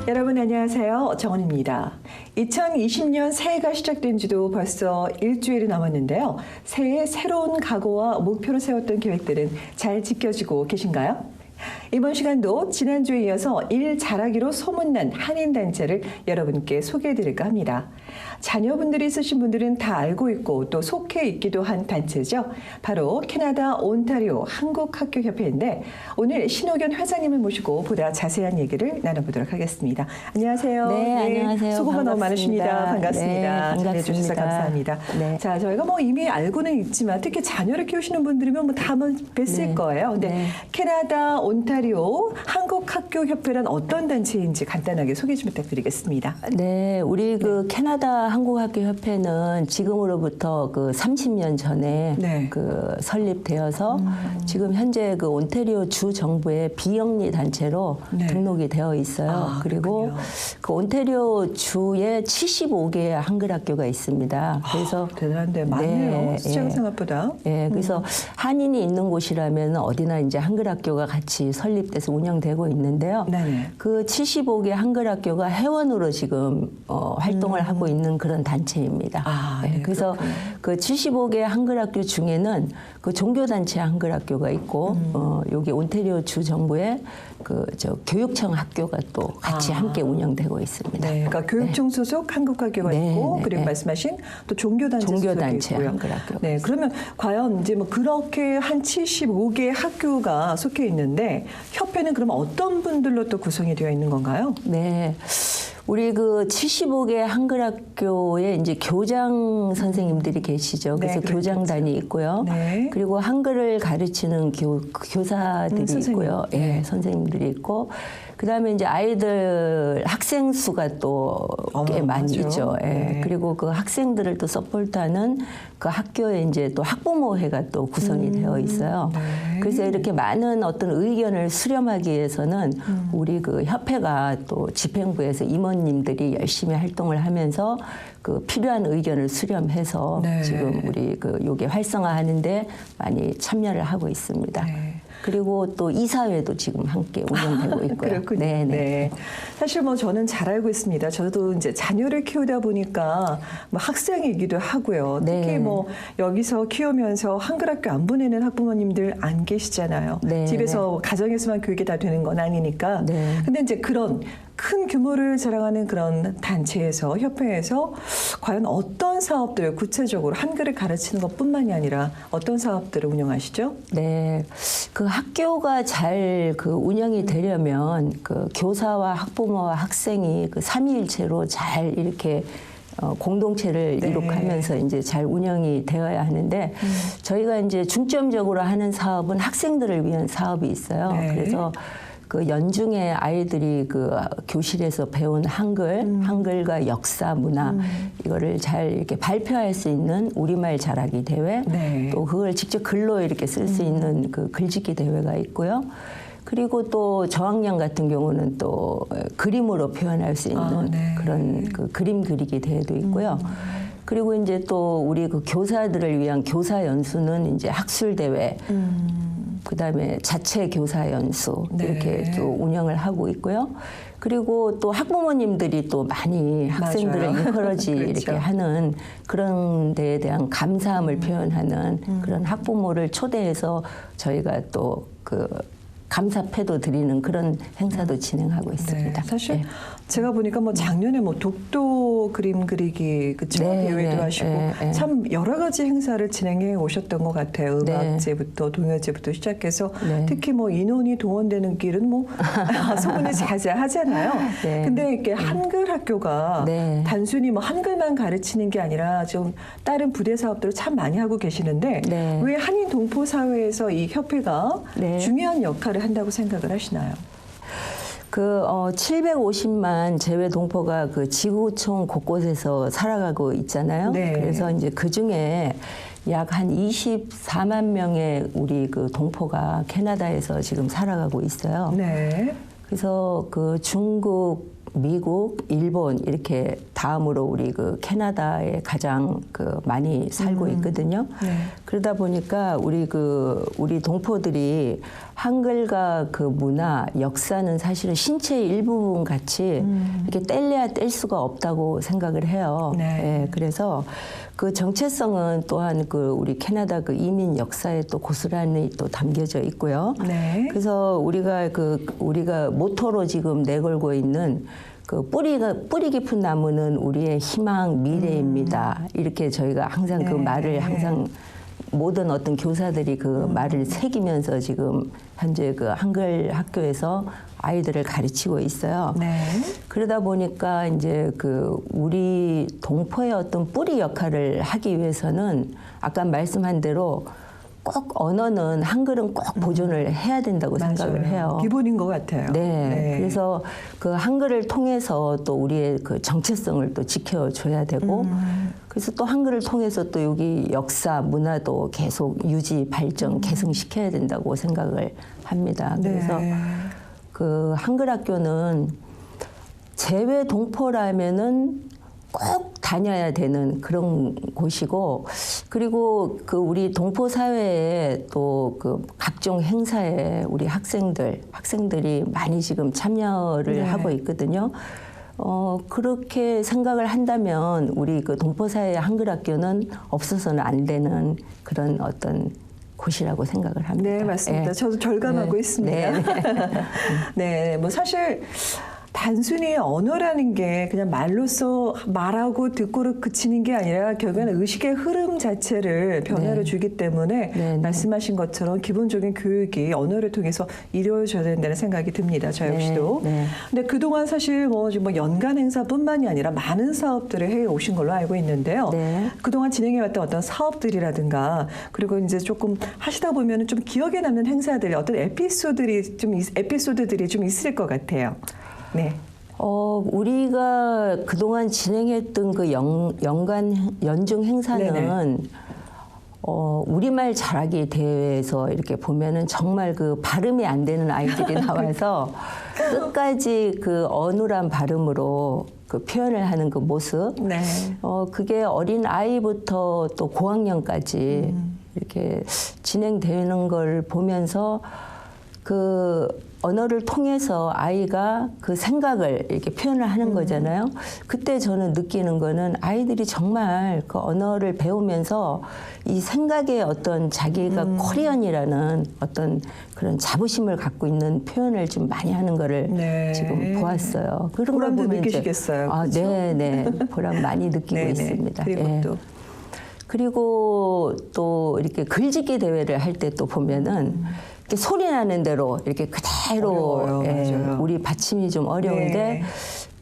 여러분 안녕하세요. 정원입니다. 2020년 새해가 시작된 지도 벌써 일주일이 남았는데요. 새해 새로운 각오와 목표를 세웠던 계획들은 잘 지켜지고 계신가요? 이번 시간도 지난주에 이어서 일 잘하기로 소문난 한인단체를 여러분께 소개해드릴까 합니다. 자녀분들이 있으신 분들은 다 알고 있고 또 속해 있기도 한 단체죠. 바로 캐나다 온타리오 한국학교협회인데 오늘 신호견 회장님을 모시고 보다 자세한 얘기를 나눠보도록 하겠습니다. 안녕하세요. 네, 안녕하세요. 수고가 너무 많으십니다. 반갑습니다. 네, 반갑습니다. 감사합니다. 네. 자, 저희가 이미 알고는 있지만 특히 자녀를 키우시는 분들이면 다 한번 뵀을 네. 거예요. 근데 네. 캐나다 온타리오 한국학교협회란 어떤 단체인지 간단하게 소개 좀 부탁드리겠습니다. 네, 우리 그 캐나다 한국학교협회는 지금으로부터 그 30년 전에 네. 그 설립되어서 지금 현재 그 온타리오 주 정부의 비영리 단체로 네. 등록이 되어 있어요. 그리고 그렇군요. 그 온타리오 주에 75개의 한글 학교가 있습니다. 그래서 대단한데 많네요. 숫자가 생각보다. 예, 그래서 한인이 있는 곳이라면 어디나 이제 한글 학교가 같이 설립돼서 운영되고 있는데요. 네네. 그 75개 한글 학교가 회원으로 지금 활동을 하고 있는 그런 단체입니다. 네, 그래서 그렇군요. 그 75개 한글 학교 중에는 그 종교단체 한글 학교가 있고 여기 온타리오 주 정부의 그 교육청 학교가 또 같이 함께 운영되고 있습니다. 네, 그러니까 교육청 소속 한국학교가 네, 있고 네, 그리고 네. 말씀하신 또 종교단체 종교단체 소속이 있고요. 한글 학교가 네, 그러면 과연 이제 그렇게 한 75개 학교가 속해 있는데 협회는 그럼 어떤 분들로 또 구성이 되어 있는 건가요? 네. 우리 그 75개 한글 학교에 이제 교장 선생님들이 계시죠. 그래서 네, 교장단이 있고요. 네. 그리고 한글을 가르치는 교사들이 선생님. 있고요. 네. 예, 선생님들이 있고. 그다음에 이제 아이들 학생 수가 또 꽤 많이 맞아요. 있죠. 예. 네. 그리고 그 학생들을 또 서포트하는 그 학교에 이제 또 학부모회가 또 구성이 되어 있어요. 네. 그래서 이렇게 많은 어떤 의견을 수렴하기 위해서는 우리 그 협회가 또 집행부에서 임원님들이 열심히 활동을 하면서 그 필요한 의견을 수렴해서 네. 지금 우리 그 요게 활성화하는데 많이 참여를 하고 있습니다. 네. 그리고 또 이사회도 지금 함께 운영되고 있고요. 그렇군요. 네네. 네. 사실 저는 잘 알고 있습니다. 저도 이제 자녀를 키우다 보니까 학생이기도 하고요. 특히 네. 여기서 키우면서 한글 학교 안 보내는 학부모님들 안 계시잖아요. 네, 집에서 가정에서만 교육이 다 되는 건 아니니까. 네. 근데 이제 그런 큰 규모를 자랑하는 그런 단체에서 협회에서 과연 어떤 사업들을 구체적으로 한글을 가르치는 것뿐만이 아니라 어떤 사업들을 운영하시죠? 네, 그 학교가 잘 그 운영이 되려면 그 교사와 학부모와 학생이 그 삼위일체로 잘 이렇게 공동체를 네. 이룩하면서 이제 잘 운영이 되어야 하는데 저희가 이제 중점적으로 하는 사업은 학생들을 위한 사업이 있어요. 네. 그래서 그 연중에 아이들이 그 교실에서 배운 한글과 역사, 문화 이거를 잘 이렇게 발표할 수 있는 우리말 잘하기 대회, 네. 또 그걸 직접 글로 이렇게 쓸 수 있는 그 글짓기 대회가 있고요. 그리고 또 저학년 같은 경우는 또 그림으로 표현할 수 있는 네. 그런 그 그림 그리기 대회도 있고요. 그리고 이제 또 우리 그 교사들을 위한 교사 연수는 이제 학술 대회, 그다음에 자체 교사 연수 네. 이렇게 또 운영을 하고 있고요. 그리고 또 학부모님들이 또 많이 학생들을 맞아요. 인커러지 그렇죠. 이렇게 하는 그런 데에 대한 감사함을 표현하는 그런 학부모를 초대해서 저희가 또 그 감사패도 드리는 그런 행사도 진행하고 있습니다. 네, 사실 네. 제가 보니까 작년에 독도 그림 그리기 그쵸? 네, 대회도 네, 하시고 네. 참 여러 가지 행사를 진행해 오셨던 것 같아요. 네. 음악제부터 동요제부터 시작해서 네. 특히 인원이 동원되는 길은 소문이 자자하잖아요. 네. 근데 이렇게 한글 학교가 네. 단순히 한글만 가르치는 게 아니라 좀 다른 부대 사업들을 참 많이 하고 계시는데 네. 왜 한인 동포 사회에서 이 협회가 네. 중요한 역할을 한다고 생각을 하시나요? 그 750만 재외 동포가 그 지구촌 곳곳에서 살아가고 있잖아요. 네. 그래서 이제 그 중에 약 한 24만 명의 우리 그 동포가 캐나다에서 지금 살아가고 있어요. 네. 그래서 그 중국, 미국, 일본 이렇게 다음으로 우리 그 캐나다에 가장 그 많이 살고 있거든요. 네. 그러다 보니까 우리 동포들이 한글과 그 문화, 역사는 사실은 신체의 일부분 같이 이렇게 뗄래야 뗄 수가 없다고 생각을 해요. 네. 예, 그래서 그 정체성은 또한 그 우리 캐나다 그 이민 역사에 또 고스란히 또 담겨져 있고요. 네. 그래서 우리가 모토로 지금 내걸고 있는 그 뿌리 깊은 나무는 우리의 희망, 미래입니다. 이렇게 저희가 항상 그 네. 말을 항상 모든 어떤 교사들이 그 말을 새기면서 지금 현재 그 한글 학교에서 아이들을 가르치고 있어요. 네. 그러다 보니까 이제 그 우리 동포의 어떤 뿌리 역할을 하기 위해서는 아까 말씀한 대로 꼭 언어는 한글은 꼭 보존을 해야 된다고 생각을 해요. 기본인 것 같아요. 네. 그래서 그 한글을 통해서 또 우리의 그 정체성을 또 지켜줘야 되고 그래서 또 한글을 통해서 또 여기 역사, 문화도 계속 유지, 발전, 계승시켜야 된다고 생각을 합니다. 그래서 네. 그 한글 학교는 재외 동포라면은 꼭 다녀야 되는 그런 곳이고 그리고 그 우리 동포 사회에 또 그 각종 행사에 우리 학생들이 많이 지금 참여를 네. 하고 있거든요. 그렇게 생각을 한다면 우리 그 동포 사회의 한글 학교는 없어서는 안 되는 그런 어떤 곳이라고 생각을 합니다. 네, 맞습니다. 예. 저도 절감하고 네. 있습니다. 네. 네, 뭐 사실 단순히 언어라는 게 그냥 말로써 말하고 듣고로 그치는 게 아니라 결국에는 의식의 흐름 자체를 변화를 네. 주기 때문에 네, 네. 말씀하신 것처럼 기본적인 교육이 언어를 통해서 이루어져야 된다는 생각이 듭니다. 저 역시도. 네, 네. 근데 그동안 사실 뭐 연간 행사뿐만이 아니라 많은 사업들을 해 오신 걸로 알고 있는데요. 네. 그동안 진행해왔던 어떤 사업들이라든가 그리고 이제 조금 하시다 보면 좀 기억에 남는 행사들 어떤 에피소드들이 좀 있을 것 같아요. 네. 우리가 그동안 진행했던 그 연간 연중 행사는 네네. 우리말 잘하기 대회에서 이렇게 보면은 정말 그 발음이 안 되는 아이들이 나와서 끝까지 그 어눌한 발음으로 그 표현을 하는 그 모습. 네. 그게 어린 아이부터 또 고학년까지 이렇게 진행되는 걸 보면서 그 언어를 통해서 아이가 그 생각을 이렇게 표현을 하는 거잖아요. 그때 저는 느끼는 거는 아이들이 정말 그 언어를 배우면서 이 생각의 어떤 자기가 코리안이라는 어떤 그런 자부심을 갖고 있는 표현을 좀 많이 하는 거를 네. 지금 보았어요. 그런 걸 보람도 보면 느끼시겠어요. 아, 그렇죠? 네. 보람 많이 느끼고 네네. 있습니다. 그리고 예. 또 그리고 또 이렇게 글짓기 대회를 할 때 또 보면은 이렇게 소리 나는 대로 이렇게 그대로 어려워요. 맞아요. 우리 받침이 좀 어려운데 네.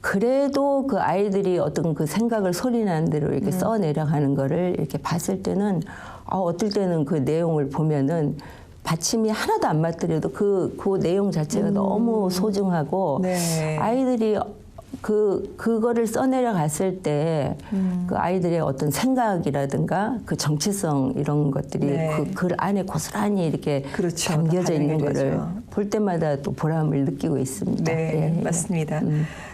그래도 그 아이들이 어떤 그 생각을 소리 나는 대로 이렇게 써 내려가는 거를 이렇게 봤을 때는 어떨 때는 그 내용을 보면은 받침이 하나도 안 맞더라도 그 내용 자체가 너무 소중하고 네. 아이들이 그거를 써내려 갔을 때 그 아이들의 어떤 생각이라든가 그 정체성 이런 것들이 네. 그 글 안에 고스란히 이렇게 그렇죠. 담겨져 있는 반영이 거를 되죠. 볼 때마다 또 보람을 느끼고 있습니다. 네, 예. 맞습니다.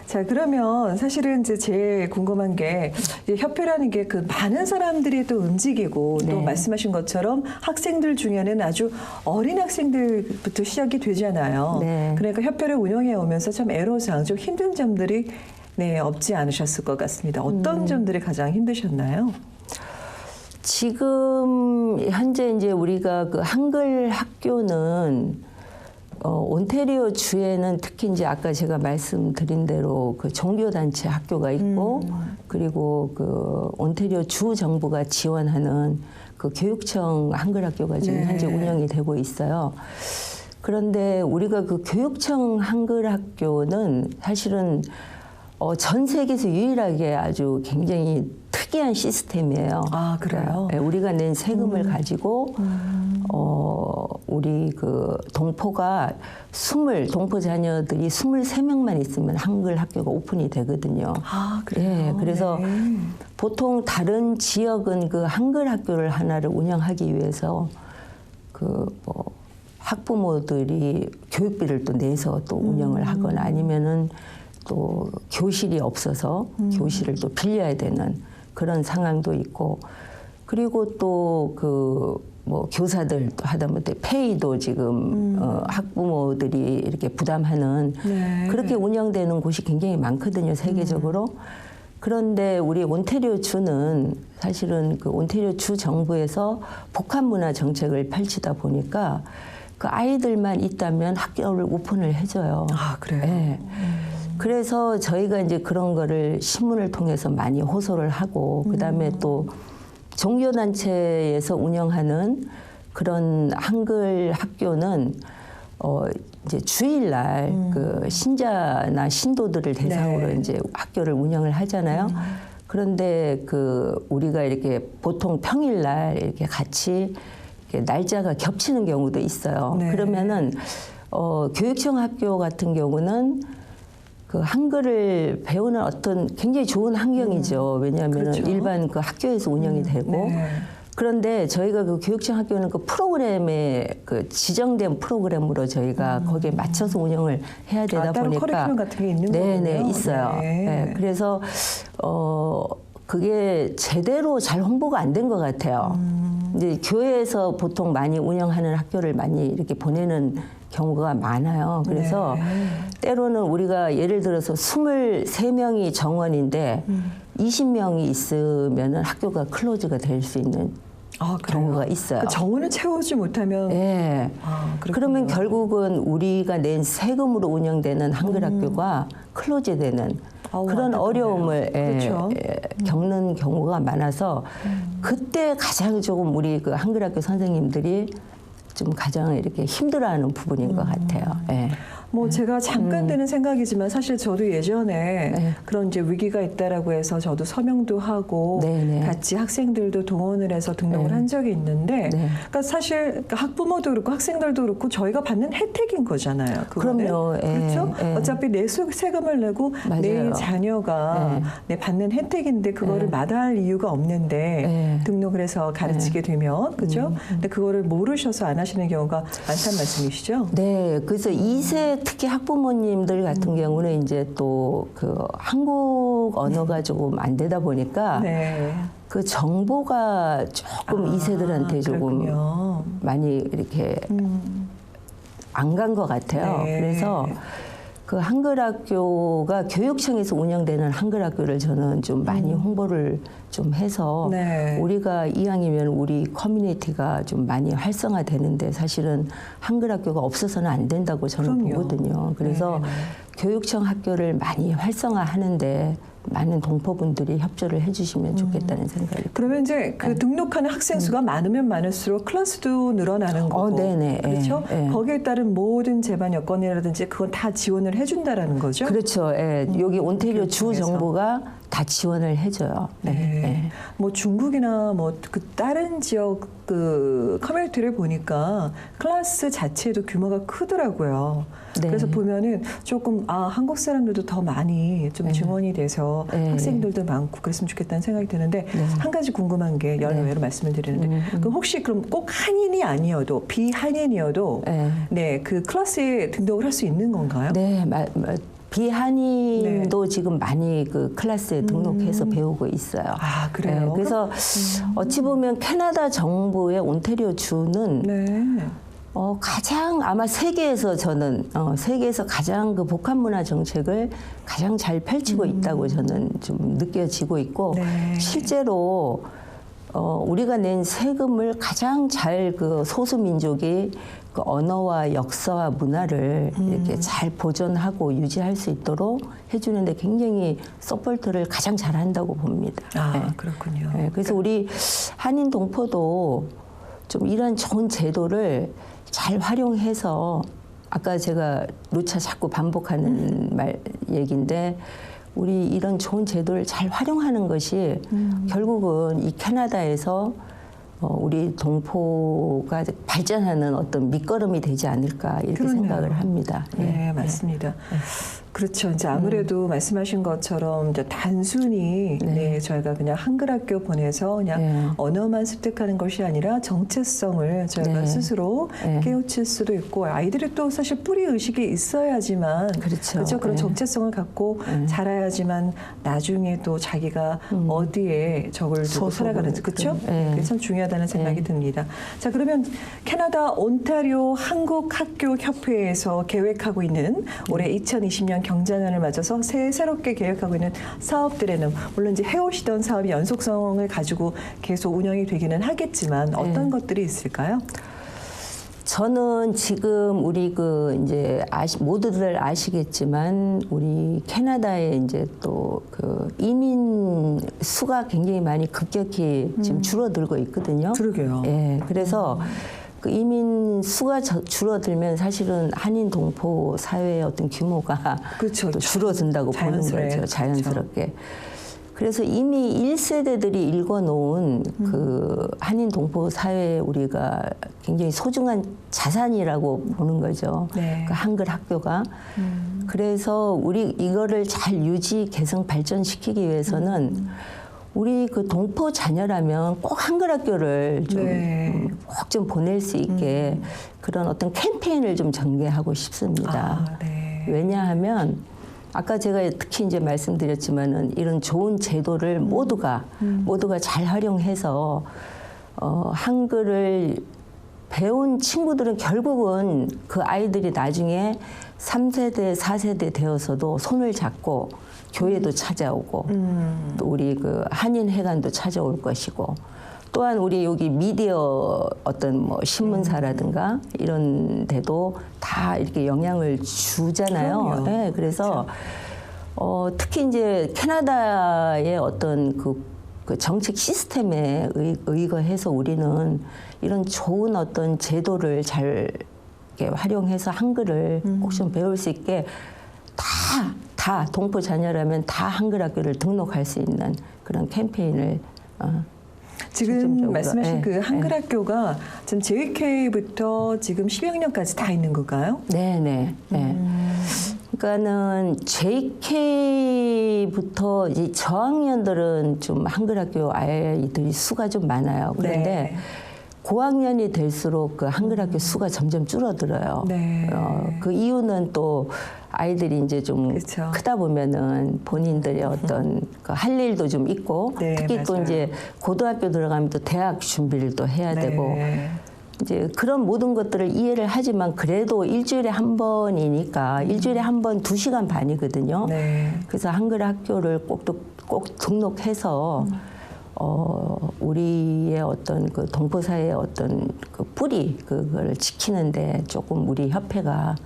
자, 그러면 사실은 이제 제일 궁금한 게 이제 협회라는 게 그 많은 사람들이 또 움직이고 또 네. 말씀하신 것처럼 학생들 중에는 아주 어린 학생들부터 시작이 되잖아요. 네. 그러니까 협회를 운영해 오면서 참 애로사항, 좀 힘든 점들이 네, 없지 않으셨을 것 같습니다. 어떤 점들이 가장 힘드셨나요? 지금 현재 이제 우리가 그 한글 학교는 온태리오 주에는 특히 이제 아까 제가 말씀드린 대로 그 종교단체 학교가 있고 그리고 그 온태리오 주 정부가 지원하는 그 교육청 한글 학교가 지금 네. 현재 운영이 되고 있어요. 그런데 우리가 그 교육청 한글 학교는 사실은 전 세계에서 유일하게 아주 굉장히 특이한 시스템이에요. 아, 그래요? 네, 우리가 낸 세금을 가지고 우리 그 동포가 동포 자녀들이 23명만 있으면 한글 학교가 오픈이 되거든요. 아, 그래요? 네, 그래서 네. 보통 다른 지역은 그 한글 학교를 하나를 운영하기 위해서 그 학부모들이 교육비를 또 내서 또 운영을 하거나 아니면은 또 교실이 없어서 교실을 또 빌려야 되는 그런 상황도 있고, 그리고 또 그 뭐 교사들 또 하다못해 페이도 지금 학부모들이 이렇게 부담하는 네. 그렇게 운영되는 곳이 굉장히 많거든요, 세계적으로. 그런데 우리 온태리오 주는 사실은 그 온태리오 주 정부에서 복합 문화 정책을 펼치다 보니까 그 아이들만 있다면 학교를 오픈을 해줘요. 아, 그래요? 네. 그래서 저희가 이제 그런 거를 신문을 통해서 많이 호소를 하고, 그다음에 또 종교단체에서 운영하는 그런 한글 학교는 이제 주일날 그 신자나 신도들을 대상으로 네. 이제 학교를 운영을 하잖아요. 그런데 그 우리가 이렇게 보통 평일날 이렇게 같이 이렇게 날짜가 겹치는 경우도 있어요. 네. 그러면은 교육청 학교 같은 경우는 그 한글을 배우는 어떤 굉장히 좋은 환경이죠. 왜냐하면 그렇죠. 일반 그 학교에서 운영이 되고. 네. 그런데 저희가 그 교육청 학교는 그 프로그램에 그 지정된 프로그램으로 저희가 거기에 맞춰서 운영을 해야 되다 따로 보니까 커리큘럼 같은 게 있는 네네 거군요. 있어요. 네. 네, 그래서 그게 제대로 잘 홍보가 안 된 것 같아요. 이제 교회에서 보통 많이 운영하는 학교를 많이 이렇게 보내는 경우가 많아요. 그래서 네. 때로는 우리가 예를 들어서 23명이 정원인데 20명이 있으면은 학교가 클로즈가 될 수 있는 아, 그래요? 경우가 있어요. 그 정원을 채우지 못하면 예. 아, 그렇군요. 그러면 결국은 우리가 낸 세금으로 운영되는 한글 학교가 클로즈되는 아우, 그런 안타깝네요. 어려움을 그렇죠. 겪는 경우가 많아서 그때 가장 조금 우리 그 한글 학교 선생님들이 좀 가장 이렇게 힘들어하는 부분인 것 같아요. 예. 뭐 제가 잠깐 드는 생각이지만 사실 저도 예전에 네. 그런 이제 위기가 있다라고 해서 저도 서명도 하고 네네. 같이 학생들도 동원을 해서 등록을 네. 한 적이 있는데 네. 그러니까 사실 학부모도 그렇고 학생들도 그렇고 저희가 받는 혜택인 거잖아요. 그거는. 그럼요. 예, 그렇죠? 예. 어차피 내 세금을 내고 맞아요. 내 자녀가 내 받는 혜택인데 그거를 마다할 이유가 없는데 네. 등록을 해서 가르치게 되면 그죠? 근데 그거를 모르셔서 안 하시는 경우가 많다는 말씀이시죠? 네, 그래서 2세 특히 학부모님들 같은 경우는 이제 또 그 한국 언어가 조금 안 되다 보니까 네. 그 정보가 조금 2세들한테 조금 그렇군요. 많이 이렇게 안 간 것 같아요. 네. 그래서 그 한글 학교가 교육청에서 운영되는 한글 학교를 저는 좀 많이 홍보를 좀 해서 네. 우리가 이왕이면 우리 커뮤니티가 좀 많이 활성화되는데 사실은 한글 학교가 없어서는 안 된다고 저는 그럼요. 보거든요. 그래서 네. 교육청 학교를 많이 활성화하는데 많은 동포분들이 협조를 해주시면 좋겠다는 생각이 그러면 이제 그 등록하는 학생 수가 많으면 많을수록 클래스도 늘어나는 거고, 네네. 그렇죠? 예, 예. 거기에 따른 모든 제반 여건이라든지 그건 다 지원을 해준다라는 거죠. 그렇죠. 예. 여기 온태리오 주 교육청에서. 정부가 다 지원을 해줘요. 네. 네. 뭐 중국이나 뭐 그 다른 지역 그 커뮤니티를 보니까 클래스 자체도 규모가 크더라고요. 네. 그래서 보면은 조금 한국 사람들도 더 많이 좀 증원이 돼서 네. 학생들도 많고 그랬으면 좋겠다는 생각이 드는데 한 가지 궁금한 게 여러외로 말씀을 드리는데 그럼 혹시 그럼 꼭 한인이 아니어도 비한인이어도 네, 그 클래스에 등록을 할 수 있는 건가요? 네, 비한인도 지금 많이 그 클래스에 등록해서 배우고 있어요. 아, 그래요? 그래서 어찌 보면 캐나다 정부의 온태리오 주는 네. 가장 아마 세계에서 저는 세계에서 가장 그 복합 문화 정책을 가장 잘 펼치고 있다고 저는 좀 느껴지고 있고 네. 실제로 우리가 낸 세금을 가장 잘 그 소수 민족이 그 언어와 역사와 문화를 이렇게 잘 보존하고 유지할 수 있도록 해주는데 굉장히 서포트를 가장 잘한다고 봅니다. 네. 그렇군요. 네, 그래서 우리 한인 동포도 좀 이런 좋은 제도를 잘 활용해서 아까 제가 누차 자꾸 반복하는 얘기인데 우리 이런 좋은 제도를 잘 활용하는 것이 결국은 이 캐나다에서 우리 동포가 발전하는 어떤 밑거름이 되지 않을까 이렇게 그러네요. 생각을 합니다. 네, 맞습니다. 그렇죠. 이제 아무래도 말씀하신 것처럼 이제 단순히 네, 저희가 그냥 한글 학교 보내서 그냥 네. 언어만 습득하는 것이 아니라 정체성을 저희가 네. 스스로 네. 깨우칠 수도 있고 아이들이 또 사실 뿌리 의식이 있어야지만 그렇죠. 그런 네. 정체성을 갖고 네. 자라야지만 나중에 또 자기가 어디에 적을 두고 소속으로 살아가는지 그렇죠? 네. 그게 참 중요하다는 생각이 듭니다. 자 그러면 캐나다 온타리오 한국학교협회에서 계획하고 있는 올해 2020년 경자년을 맞아서 새롭게 계획하고 있는 사업들에는 물론 이제 해오시던 사업이 연속성을 가지고 계속 운영이 되기는 하겠지만 어떤 것들이 있을까요? 저는 지금 우리 이제 모두들 아시겠지만 우리 캐나다에 이제 또 이민 수가 굉장히 많이 급격히 지금 줄어들고 있거든요. 그러게요. 예, 그래서 이민 수가 줄어들면 사실은 한인 동포 사회의 어떤 규모가 그렇죠. 또 줄어든다고 보는 거죠. 자연스럽게. 그래서 이미 1세대들이 읽어놓은 한인 동포 사회에 우리가 굉장히 소중한 자산이라고 보는 거죠. 네. 그 한글 학교가. 그래서 우리 이거를 잘 유지, 개성, 발전시키기 위해서는 우리 동포 자녀라면 꼭 한글 학교를 좀 네. 꼭 좀 보낼 수 있게 그런 어떤 캠페인을 좀 전개하고 싶습니다. 아, 네. 왜냐하면 아까 제가 특히 이제 말씀드렸지만은 이런 좋은 제도를 모두가 잘 활용해서 한글을 배운 친구들은 결국은 그 아이들이 나중에 3세대, 4세대 되어서도 손을 잡고 교회도 찾아오고 또 우리 한인회관도 찾아올 것이고 또한 우리 여기 미디어 어떤 신문사라든가 이런 데도 다 이렇게 영향을 주잖아요. 네, 그래서 특히 이제 캐나다의 어떤 그 정책 시스템에 의거해서 우리는 이런 좋은 어떤 제도를 잘 이렇게 활용해서 한글을 꼭 좀 배울 수 있게 다 동포 자녀라면 다 한글 학교를 등록할 수 있는 그런 캠페인을 지금 중점적으로. 말씀하신 네, 그 한글 학교가 지금 JK부터 지금 10학년까지 다 있는 건가요? 네네. 네. 그러니까는 JK부터 이 저학년들은 좀 한글 학교 아이들이 수가 좀 많아요. 그런데 네. 고학년이 될수록 그 한글 학교 수가 점점 줄어들어요. 네. 그 이유는 또 아이들이 이제 좀 그렇죠. 크다 보면은 본인들의 어떤 할 일도 좀 있고 네, 특히 또 맞아요. 이제 고등학교 들어가면 또 대학 준비를 또 해야 네. 되고 이제 그런 모든 것들을 이해를 하지만 그래도 일주일에 한 번이니까 일주일에 한 번 2시간 반이거든요. 네. 그래서 한글 학교를 꼭 등록해서 우리의 어떤 그 동포사의 어떤 그 뿌리 그걸 지키는데 조금 우리 협회가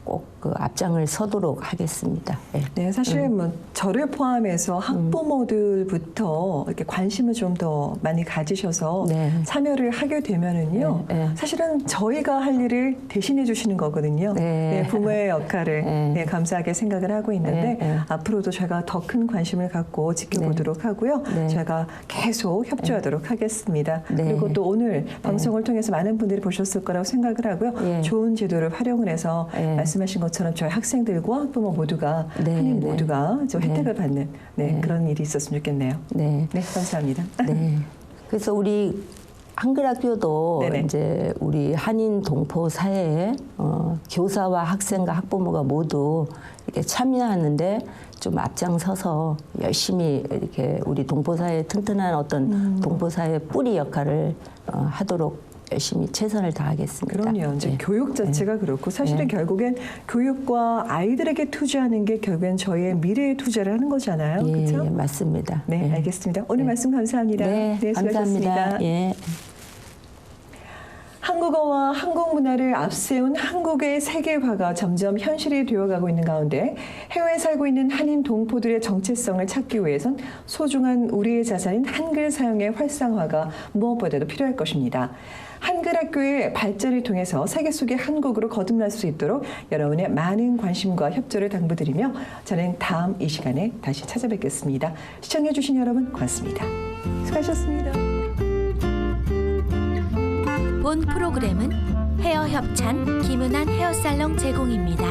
꼭 그 앞장을 서도록 하겠습니다. 네. 네, 사실 저를 포함해서 학부모들부터 이렇게 관심을 좀 더 많이 가지셔서 네. 참여를 하게 되면은요, 네, 네. 사실은 저희가 할 일을 대신해 주시는 거거든요. 네. 부모의 역할을 네. 감사하게 생각을 하고 있는데 네. 앞으로도 저희가 더 큰 관심을 갖고 지켜보도록 하고요. 네. 저희가 계속 협조하도록 하겠습니다. 네. 그리고 또 오늘 방송을 통해서 많은 분들이 보셨을 거라고 생각을 하고요. 예. 좋은 제도를 활용을 해서 예. 말씀하신 것처럼 저희 학생들과 학부모 모두가 네, 한인 네. 모두가 좀 혜택을 받는 네. 그런 일이 있었으면 좋겠네요. 네. 네, 감사합니다. 네. 그래서 우리 한글 학교도 네네. 이제 우리 한인 동포 사회에 교사와 학생과 학부모가 모두 이렇게 참여하는데 좀 앞장서서 열심히 이렇게 우리 동포 사회의 튼튼한 어떤 동포 사회의 뿌리 역할을 하도록 열심히 최선을 다하겠습니다. 그럼요. 이제 네. 교육 자체가 그렇고 사실은 결국엔 교육과 아이들에게 투자하는 게 결국엔 저희의 미래에 투자를 하는 거잖아요. 예, 그렇죠? 예, 맞습니다. 네, 예. 알겠습니다. 오늘 말씀 감사합니다. 네, 수고하셨습니다. 감사합니다. 예. 한국어와 한국 문화를 앞세운 한국의 세계화가 점점 현실이 되어가고 있는 가운데 해외에 살고 있는 한인 동포들의 정체성을 찾기 위해선 소중한 우리의 자산인 한글 사용의 활성화가 무엇보다도 필요할 것입니다. 한글 학교의 발전을 통해서 세계 속의 한국으로 거듭날 수 있도록 여러분의 많은 관심과 협조를 당부드리며 저는 다음 이 시간에 다시 찾아뵙겠습니다. 시청해주신 여러분 고맙습니다. 수고하셨습니다. 본 프로그램은 헤어 협찬 김은한 헤어살롱 제공입니다.